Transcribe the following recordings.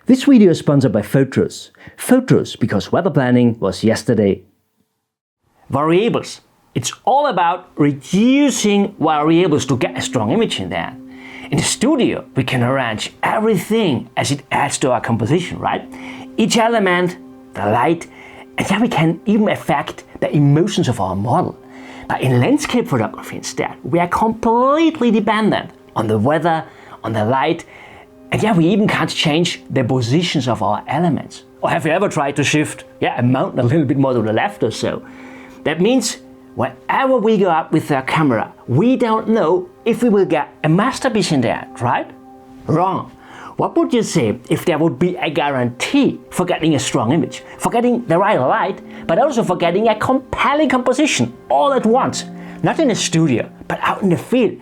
This video is sponsored by Photrus. Photrus, because weather planning was yesterday. Variables. It's all about reducing variables to get a strong image in there. In the studio, we can arrange everything as it adds to our composition, right? Each element, the light, and then we can even affect the emotions of our model. But in landscape photography instead, we are completely dependent on the weather, on the light, and we even can't change the positions of our elements. Or have you ever tried to shift a mountain a little bit more to the left or so? That means wherever we go up with our camera, we don't know if we will get a masterpiece in there, right? Wrong. What would you say if there would be a guarantee for getting a strong image, for getting the right light, but also for getting a compelling composition all at once? Not in a studio, but out in the field.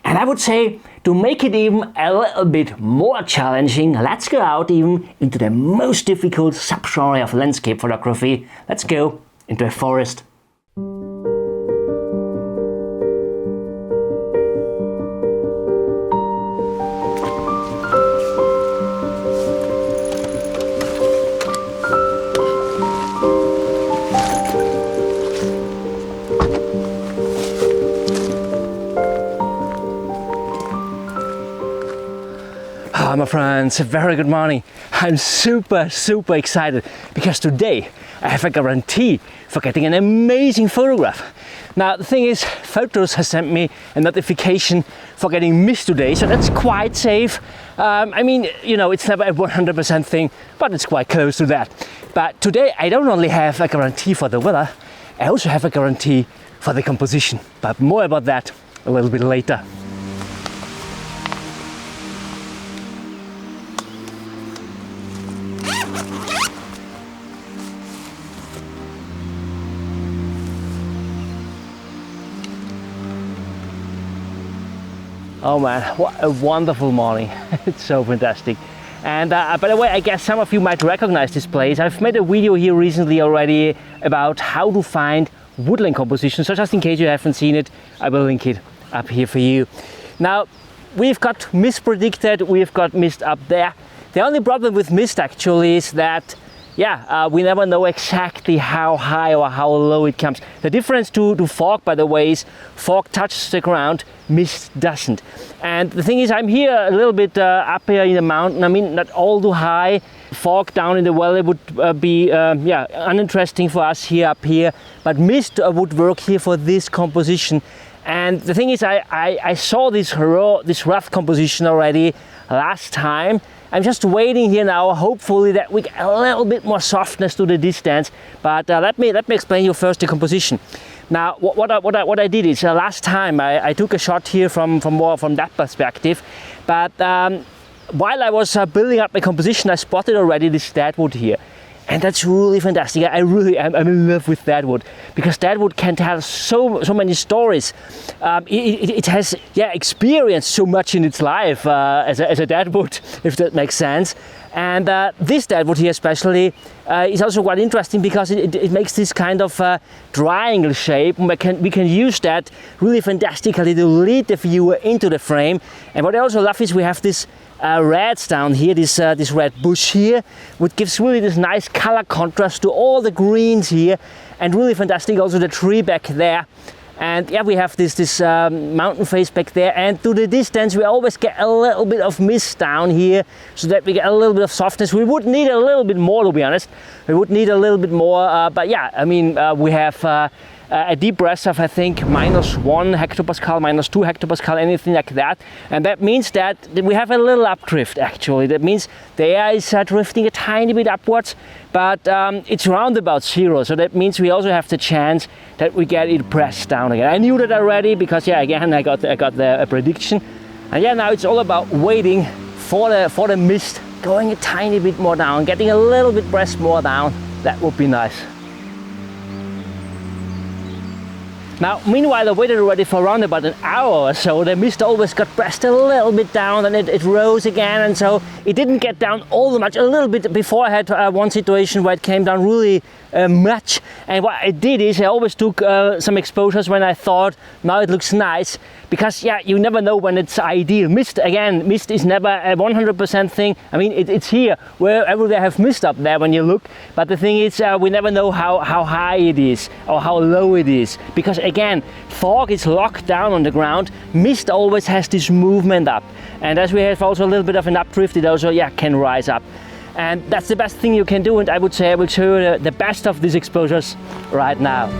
And I would say, to make it even a little bit more challenging, let's go out even into the most difficult subgenre of landscape photography. Let's go into a forest. My friends, a very good morning. I'm super excited because today I have a guarantee for getting an amazing photograph. Now the thing is, Photrus has sent me a notification for getting missed today, so that's quite safe. I mean, you know, it's never a 100% thing, but it's quite close to that. But today I don't only have a guarantee for the weather, I also have a guarantee for the composition. But more about that a little bit later. Oh man, what a wonderful morning. It's so fantastic. And by the way, I guess some of you might recognize this place. I've made a video here recently already about how to find woodland compositions, so just in case you haven't seen it, I will link it up here for you. Now, we've got mist predicted, we've got mist up there. The only problem with mist actually is that we never know exactly how high or how low it comes. The difference to fog, by the way, is fog touches the ground, mist doesn't. And the thing is, I'm here a little bit up here in the mountain. I mean, not all too high. Fog down in the valley would be uninteresting for us here up here. But mist would work here for this composition. And the thing is, I saw this rough composition already last time. I'm just waiting here now, hopefully that we get a little bit more softness to the distance. But let me explain you first the composition. Now, what I did is last time I took a shot here from that perspective. But while I was building up my composition, I spotted already this deadwood here. And that's really fantastic. I'm in love with deadwood because deadwood can tell so many stories. It has experienced so much in its life as a deadwood, if that makes sense. And this deadwood here especially is also quite interesting because it makes this kind of triangle shape. We can use that really fantastically to lead the viewer into the frame. And what I also love is we have this reds down here, this red bush here, which gives really this nice color contrast to all the greens here, and really fantastic also the tree back there. And we have this mountain face back there, and to the distance we always get a little bit of mist down here, so that we get a little bit of softness. We would need a little bit more, to be honest. We would need a little bit more, but I mean, we have a deep breath of I think -1 hectopascal, -2 hectopascal, anything like that. And that means that we have a little updrift actually. That means the air is drifting a tiny bit upwards, but it's round about zero. So that means we also have the chance that we get it pressed down again. I knew that already because again I got the prediction. And now it's all about waiting for the mist going a tiny bit more down, getting a little bit pressed more down. That would be nice. Now, meanwhile, I waited already for around about an hour or so. The mist always got pressed a little bit down, and it rose again, and so it didn't get down all that much. A little bit before I had one situation where it came down really much, and what I did is I always took some exposures when I thought now it looks nice, because yeah, you never know when it's ideal. Mist is never a 100% thing. I mean, it's here wherever they have mist up there when you look, but the thing is we never know how high it is or how low it is, because again, fog is locked down on the ground. Mist always has this movement up, and as we have also a little bit of an updrift, it also can rise up. And that's the best thing you can do, and I would say I will show you the best of these exposures right now.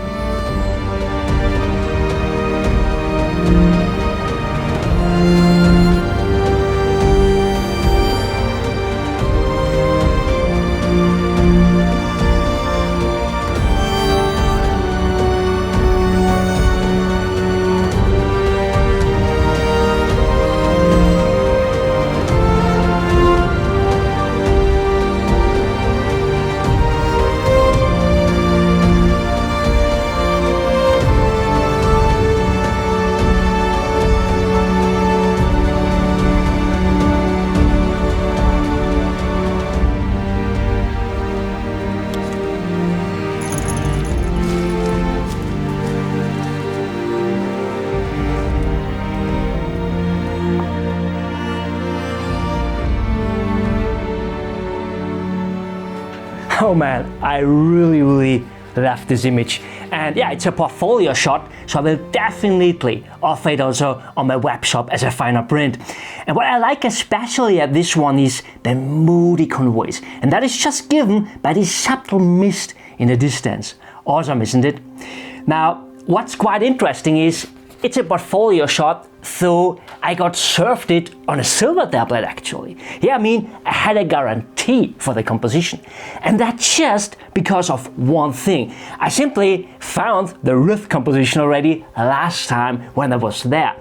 Oh man, I really love this image. And yeah, it's a portfolio shot, so I will definitely offer it also on my web shop as a final print. And what I like especially at this one is the moody convoys, and that is just given by this subtle mist in the distance. Awesome, isn't it? Now, what's quite interesting is it's a portfolio shot, so I got served it on a silver tablet actually. Yeah, I mean, I had a guarantee for the composition. And that's just because of one thing. I simply found the rough composition already last time when I was there.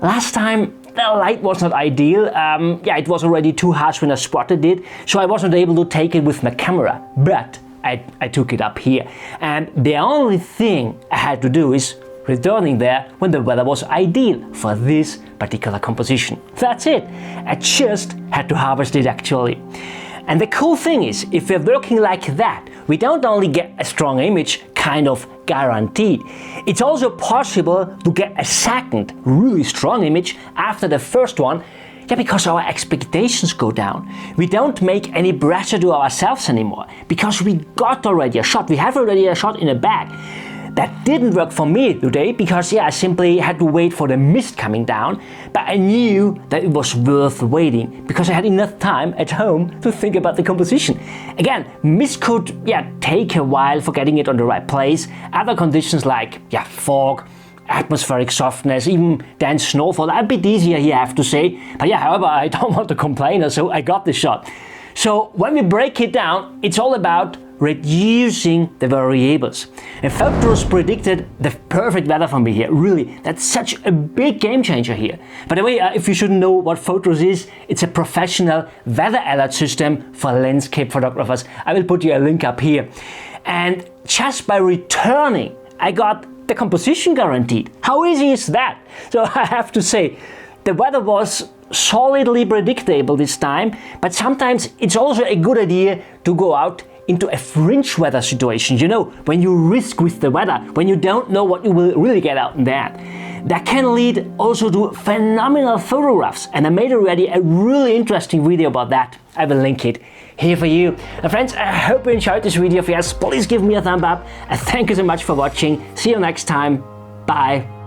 Last time the light was not ideal. Yeah, it was already too harsh when I spotted it, so I wasn't able to take it with my camera. But I took it up here. And the only thing I had to do is returning there when the weather was ideal for this particular composition. That's it. I just had to harvest it actually. And the cool thing is, if we're working like that, we don't only get a strong image, kind of guaranteed, it's also possible to get a second really strong image after the first one. Yeah, because our expectations go down. We don't make any pressure to ourselves anymore, because we got already a shot. We have already a shot in a bag. That didn't work for me today because I simply had to wait for the mist coming down, but I knew that it was worth waiting because I had enough time at home to think about the composition. Again, mist could take a while for getting it on the right place. Other conditions like fog, atmospheric softness, even dense snowfall, a bit easier here I have to say. But however, I don't want to complain, so I got the shot. So when we break it down, it's all about reducing the variables. And Photrus predicted the perfect weather for me here. Really, that's such a big game changer here. By the way, if you shouldn't know what Photrus is, it's a professional weather alert system for landscape photographers. I will put you a link up here. And just by returning, I got the composition guaranteed. How easy is that? So I have to say, the weather was solidly predictable this time, but sometimes it's also a good idea to go out into a fringe weather situation, when you risk with the weather, when you don't know what you will really get out in that. That can lead also to phenomenal photographs, and I made already a really interesting video about that. I will link it here for you. And friends, I hope you enjoyed this video. If yes, please give me a thumb up, and thank you so much for watching. See you next time. Bye.